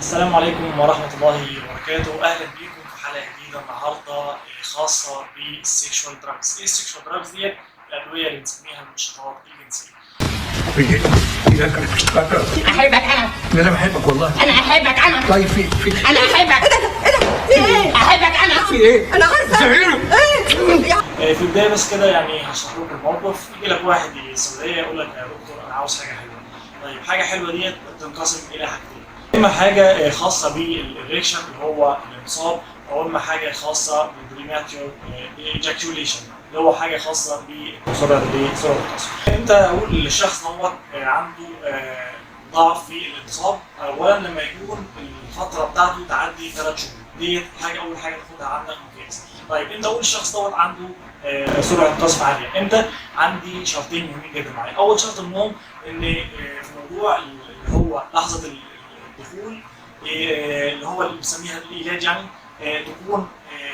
السلام عليكم ورحمة الله وبركاته، أهلا بيكم في حلقة جديدة النهاردة خاصة بالسيكشوال دراجز. إيه السيكشوال دراجز ديت؟ الأدوية اللي بنسميها المنشطات الجنسية. احبك انا. انا بحبك والله. انا احبك انا. طيب في انا احبك. في ايه؟ احبك انا. في ايه؟ انا عارفه. في البداية بس كده يعني هشرح لكم الموقف. يجي لك واحد السعودية يقول لك يا دكتور أنا عاوز حاجة حلوة. طيب حاجة حلوة ديت بتنقسم إلى حاجتين. إما حاجة خاصة بالإريكشن اللي هو الانصاب، أو إما حاجة خاصة بالبريماتيور إيجاكيوليشن اللي هو حاجة خاصة بسرعة القصف. إمتى أقول للشخص دوت عنده ضعف في الانتصاب؟ أولا لما يكون الفترة بتاعته تعدي 3 شهور، ديت أول حاجة تاخدها عندك مقياس. طيب إمتى أقول الشخص دوت عنده سرعة قصف عالية؟ إمتى؟ عندي شرطين مهمين جدا معايا. أول شرط منهم إن في موضوع اللي هو لحظة الدخول اللي هو اللي بنسميها الإيلاد يعني تكون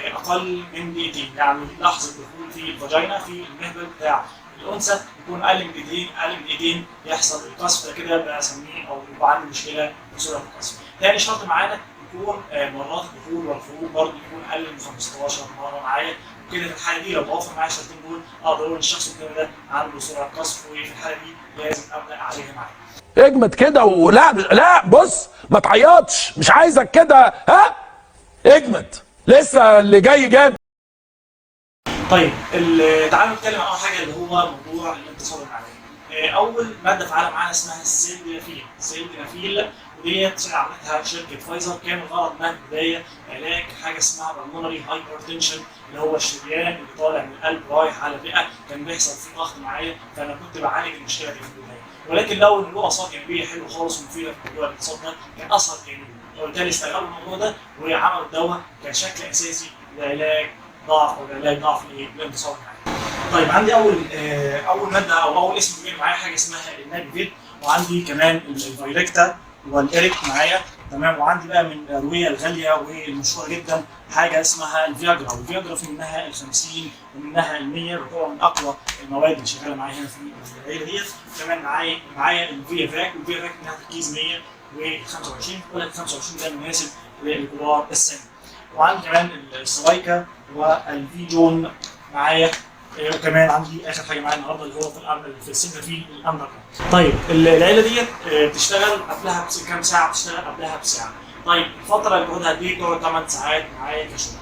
أقل من دقيقتين، يعني لحظة الدخول في الفاجينا في المهبل بتاع الأنثى يكون أقل من دقيقتين يحصل القصف، كده بسميه أو يبقى عندي مشكلة في سرعة القصف. تاني شرط معانا يكون مرات الدخول والخروج برضه يكون أقل من 15 مرة معايا. كده في الحاله دي لو توفر معايا الشرطين دول اقدر اقول ان الشخص قدامي ده عنده سرعه قصف، وفي الحاله دي لازم ابدا اعالجها معاه. اجمد كده ولا لا بص ما تعيطش، مش عايزك كده، ها اجمد لسه اللي جاي جامد. طيب تعالوا نتكلم عن اول حاجه اللي هو موضوع الانتصاب المعوي. اول ماده فعاله معانا اسمها السيلدينافيل، وديت عملتها شركه فايزر. كان الغرض منها في البدايه علاج حاجه اسمها بالمونري هايبرتنشن اللي هو الشريان اللي طالع من القلب رايح على الرئه، كان بيحصل فيه ضغط معايا، فانا كنت بعالج المشكله دي في البدايه. ولكن لو له اثار جانبيه حلوه خالص ومفيده في موضوع الانتصاب ده كان اثر جانبي، وبالتالي استغلوا الموضوع ده وعملوا الدواء كشكل اساسي لعلاج ضعف الانتصاب المعوي. طيب عندي اول ماده او اول اسم بيجي معايا حاجه اسمها النابيفيد، وعندي كمان الفايركتا والإيريك معايا، تمام. وعندي بقى من الادويه الغاليه والمشهوره جدا حاجه اسمها الفياجرا، والفياجرا في منها ال 50 ومنها ال 100، وطبعا من اقوى المواد اللي شغاله معايا هنا في العيله ديت. كمان معايا الفيا فاك، والفيا فاك منها تركيز 125 ولكن 25 ده مناسب لكبار السن. وعندي كمان السلايكا والفي جون معايا، وكمان عندي اخر حاجه معايا النهارده اللي هو في السنتر في الامريكا. طيب العيله ديت بتشتغل قبلها كام ساعه؟ بتشتغل قبلها بساعه. طيب الفتره اللي باخدها دي بتقعد 8 ساعات معايا كشغل.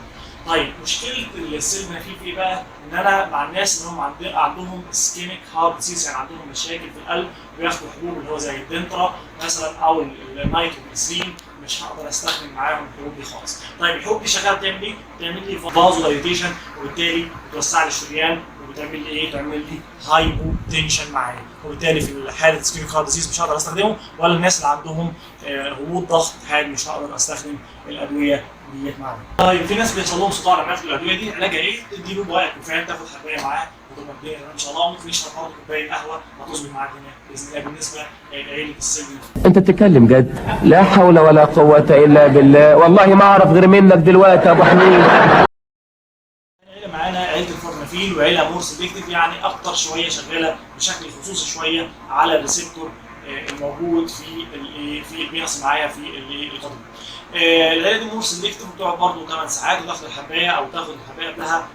طيب مشكله السيلدينافيل في ايه بقى؟ ان انا مع الناس اللي هم عندهم اسكيميك هارت ديزيز، يعني عندهم مشاكل في القلب وياخدوا حبوب اللي هو زي الدنترا مثلا او النايتروجليسرين، مش هقدر استخدم معاهم الحبوب دي خالص. طيب الحبوب دي شغاله بتعمل ايه؟ بتعمل لي فازو دايليتيشن، وبالتالي بتوسع لي الشريان، وبتعمل لي ايه؟ تعمل لي هايبو تنشن معايا، وبالتالي في حاله سكيميك هارت ديزيز مش هقدر استخدمه، ولا الناس اللي عندهم هبوط ضغط حاد مش هقدر استخدم الادويه ديت معاهم. طيب في ناس بيحصل لهم صداع لما ياخدوا الادويه دي، علاجها ايه؟ تديله بواقي كوفان، تاخد حبايه معاه وتبقى الدنيا ان شاء الله. ممكن يشرب برضه كوبايه قهوه هتظبط معاه الدنيا باذن الله. بالنسبه لعيله السجن انت بتتكلم جد؟ لا حول ولا قوة الا بالله، والله ما اعرف غير منك دلوقتي يا ابو حميد. عيله معانا عيله الفورنافيل وعيله مور سيلكتيف، يعني اكتر شويه شغاله بشكل خصوصي شويه على الريسبتور الموجود في البينس معايا في القضيب. العيله دي مور سيلكتيف بتقعد برضه 8 ساعات وتاخد الحبايه او تاخد الحبايه قبلها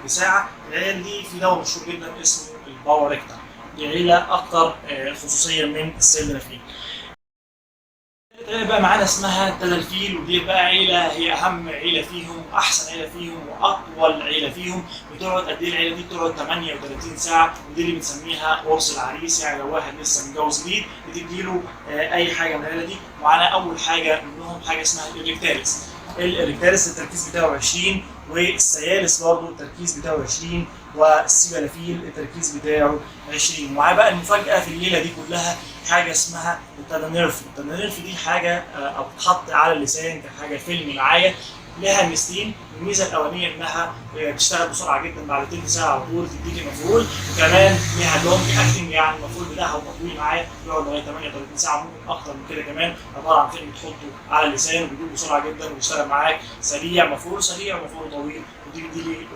بساعه. العيله دي في دواء مشهور جدا اسمه الباوركتا، دي عيله اكتر خصوصيه من السيلدينافيل. بقى معانا اسمها التدلفيل، ودي بقى عيله هي اهم عيله فيهم واحسن عيله فيهم واطول عيله فيهم. بتقعد قد ايه العيله دي؟ بتقعد 38 ساعه، ودي اللي بنسميها قرص العريس، يعني لو واحد لسه متجوز جديد بتديله اي حاجه من العيله دي. ومعانا اول حاجه منهم حاجه اسمها الاريكتاريس. الاريكتاريس التركيز بتاعه 20، والسيالس برضه التركيز بتاعه 20، والسيبالافيل التركيز بتاعه 20. ومعاه بقى المفاجاه في الليله دي كلها حاجه اسمها التادانيرف. التادانيرف دي حاجه او بتتحط على اللسان كحاجه فيلم معايا، لها ميزتين. الميزه الاولانيه انها بتشتغل بسرعه جدا، بعد تلت ساعه على طول تديك المفعول، وكمان ليها لونج اكتنج، يعني المفعول بتاعها طويل معايا بيقعد لغايه 38 ساعه، ممكن اكتر من كده كمان. عباره عن فيلم تحطه على اللسان وبيدوب بسرعه جدا وبيشتغل معاك سريع، مفعول سريع ومفعول طويل،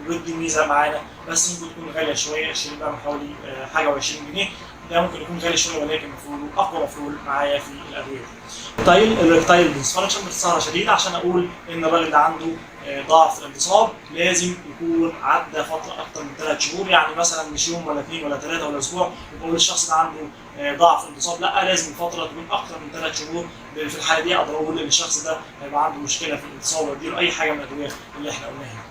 ودي ميزه معانا، بس ممكن تكون غاليه شويه، الشريط بقى حوالي حاجه و20 جنيه. ده ممكن يكون غالي شويه ولكن مفعوله اقوى مفعول معايا في الادويه. الريكتايل ديسفانكشن باختصار شديد عشان اقول ان الراجل ده عنده ضعف الانتصاب لازم يكون عدى فتره اكتر من 3 شهور، يعني مثلا مش يوم ولا 2 ولا 3 ولا اسبوع نقول الشخص ده عنده ضعف انتصاب، لا لازم فتره تكون اكتر من 3 شهور. في الحاله دي اقدر اقول ان الشخص ده هيبقى عنده مشكله في الانتصاب واديله اي حاجه من الادويه اللي احنا قلناها.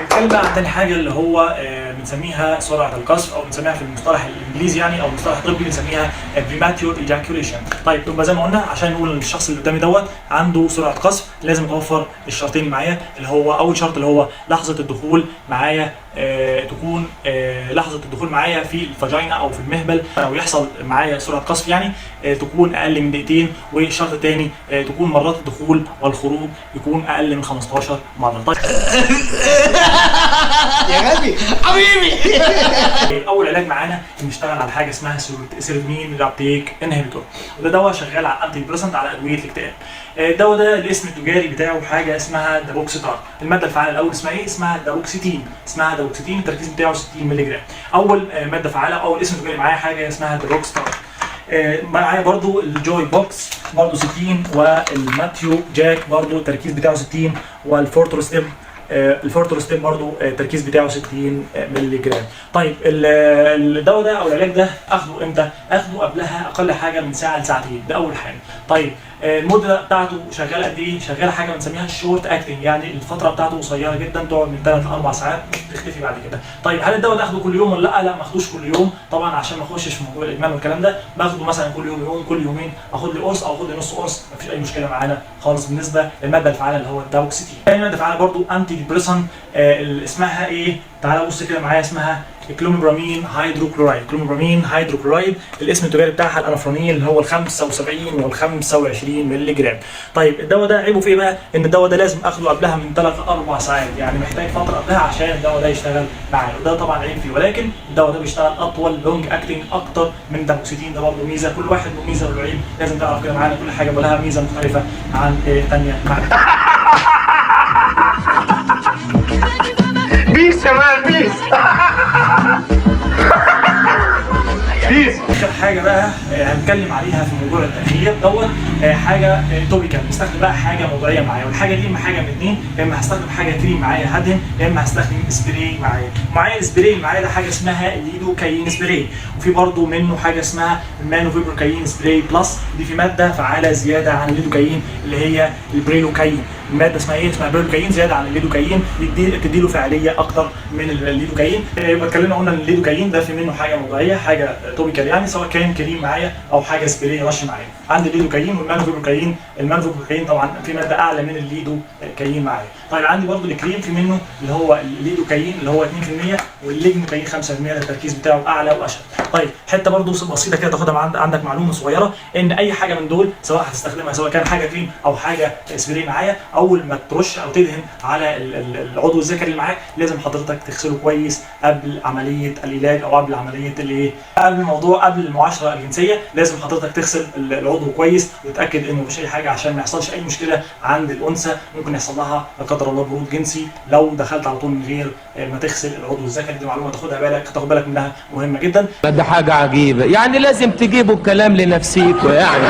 نتكلم بقى عن تاني حاجه اللي هو بنسميها سرعه القذف، او بنسميها في المصطلح الانجليزي يعني او المصطلح الطبي بنسميها بريماتيور ايجاكيوليشن. طيب يبقى زي ما قلنا عشان نقول ان الشخص اللي قدامي دوت عنده سرعه قذف لازم يتوفر الشرطين معايا، اللي هو اول شرط اللي هو لحظه الدخول معايا تكون لحظه الدخول معايا في الفاجينا او في المهبل او يحصل معايا سرعه قذف يعني تكون اقل من دقيقتين، والشرط الثاني تكون مرات الدخول والخروج يكون اقل من 15 مره. طيب يا غبي حبيبي. اول علاج معانا بنشتغل على حاجه اسمها سيروتونين رابتيك انهبيتور، وده دواء شغال على انتي ديبريسنت على ادويه الاكتئاب. الدواء ده الاسم التجاري بتاعه حاجه اسمها دابوكسيتار. الماده الفعاله الاول اسمها ايه؟ اسمها دابوكسيتين. التركيز بتاعه 60 مللي جرام. اول ماده فعاله او الاسم التجاري معايا حاجه اسمها دابوكسيتار. معايا برضو الجوي بوكس برضو 60، والماتيو جاك برضو التركيز بتاعه 60، والفورتروستيم الفورتروستيم برضو التركيز بتاعه 60 مللي جرام. طيب الدواء ده او العلاج ده اخده امتى؟ اخده قبلها اقل حاجه من ساعه لساعتين، ده اول حاجه. طيب المده بتاعته شغاله قد ايه؟ شغاله حاجه بنسميها الشورت اكتنج، يعني الفتره بتاعته قصيره جدا تقعد من 3 ل 4 ساعات تختفي بعد كده. طيب هل الدواء ده اخده كل يوم ولا لا؟ لا ما اخدوش كل يوم طبعا عشان ما اخشش في موضوع الادمان والكلام ده، باخده مثلا كل يوم كل يومين اخد لي قرص او اخد لي نص قرص، مفيش اي مشكله معانا خالص بالنسبه للماده الفعاله اللي هو الدابوكسيتين. ثاني ماده فعاله برضو انتي ديبريسنت اسمها ايه؟ تعالى بص كده معايا، اسمها كلوميبرامين هيدروكلورايد. الاسم التجاري بتاعها الانافرونيل اللي هو ال 75 وال 25 مللي جرام. طيب الدواء ده عيبه في ايه بقى؟ ان الدواء ده لازم اخده قبلها من 3 ل 4 ساعات، يعني محتاج فتره قبلها عشان الدواء ده يشتغل معايا، وده طبعا عيب فيه، ولكن الدواء ده بيشتغل اطول لونج اكتنج اكتر من الدابوكسيتين. ده برضه ميزه، كل واحد له ميزه وله عيب، لازم تعرف كده معانا كل حاجه ولها ميزه مختلفه عن ثانيه معانا. بيس يا مان بيس. اخر حاجه بقى هنتكلم عليها في موضوع التاخير دوت حاجه توبيكال، بستخدم بقى حاجه موضعيه معايا، والحاجه دي اما حاجه من اثنين، يا اما هستخدم حاجه كريم معايا هدهن، يا اما هستخدم سبراي معايا. السبراي اللي معايا ده حاجه اسمها الليدوكاين سبراي، وفي برضه منه حاجه اسمها المانوفيبروكاين سبراي بلس، دي في ماده فعاله زياده عن الليدوكاين اللي هي البريلوكاين. الماده اسمها ايه؟ اسمها بريلوكاين زياده عن الليدوكاين، بتدي له فعاليه اكتر من الليدوكاين. يبقى اتكلمنا قلنا ان الليدوكاين ده في منه حاجه موضعيه، حاجه توبيكال يعني، سواء كان كريم معايا او حاجه سبراي رش معايا. عندي الليدوكاين والمانوفيبروكاين. المانوفيبروكاين طبعا في ماده اعلى من الليدوكاين معايا. طيب عندي برضو الكريم في منه اللي هو الليدوكاين اللي هو 2%، والليجنوكاين 5%، التركيز بتاعه اعلى واشد. طيب حته برضو بسيطه كده تاخدها عندك معلومه صغيره، ان اي حاجه من دول سواء هتستخدمها سواء كان حاجه كريم او حاجه سبراي معايا، اول ما ترش او تدهن على العضو الذكري اللي معاك لازم حضرتك تغسله كويس قبل عمليه العلاج او قبل عمليه الايه، قبل المعاشره الجنسيه، لازم حضرتك تغسل العضو كويس وتتاكد انه مفيش اي حاجه عشان ما يحصلش اي مشكله عند الانثى ممكن يحصل لها لا قدر الله برود جنسي لو دخلت على طول من غير ما تغسل العضو الذكري. دي معلومه تاخد بالك منها، مهمه جدا. ده حاجة عجيبة، يعني لازم تجيبوا الكلام لنفسيكوا يعني.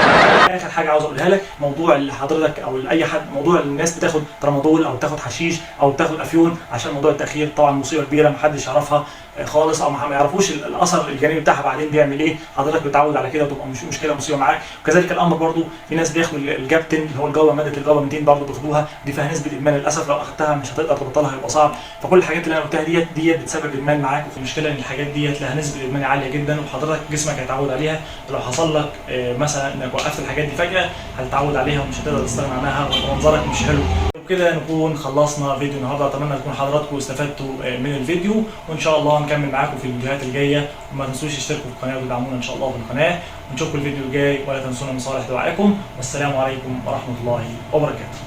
اخر حاجه عاوز اقولها لك، موضوع اللي حضرتك او اي حد، موضوع الناس بتاخد ترامادول او بتاخد حشيش او بتاخد افيون عشان موضوع التاخير، طبعا مصيبه كبيره محدش يعرفها خالص او ما يعرفوش الاثر الجانبي بتاعها بعدين بيعمل ايه. حضرتك بتعود على كده وتبقى مش مشكله مصيبه معاك. وكذلك الامر برضو في ناس بياخدوا الجابتين اللي هو الجوه، ماده الجوه 200 برضو بياخدوها، دي فيها نسبه ادمان للاسف، لو اخدتها مش هتقدر تبطلها، هيبقى صعب. فكل الحاجات اللي انا قلتها ديت بتسبب ادمان معاك، والمشكله ان الحاجات ديت لها نسبه ادمان عاليه جدا، وحضرتك جسمك هيتعود عليها، ولو حصل لك مثلا انك وقفت الحاجات دي فجاه هتتعود عليها ومش هتقدر تستغنى عنها ومنظرك مش حلو. وبكده نكون خلصنا فيديو النهارده، اتمنى تكون حضراتكم استفدتوا من الفيديو، وان شاء الله نكمل معاكم في الفيديوهات الجايه، وما تنسوش تشتركوا في القناه وتدعمونا ان شاء الله في القناه، ونشوفكم الفيديو الجاي، ولا تنسونا من صالح دعائكم، والسلام عليكم ورحمه الله وبركاته.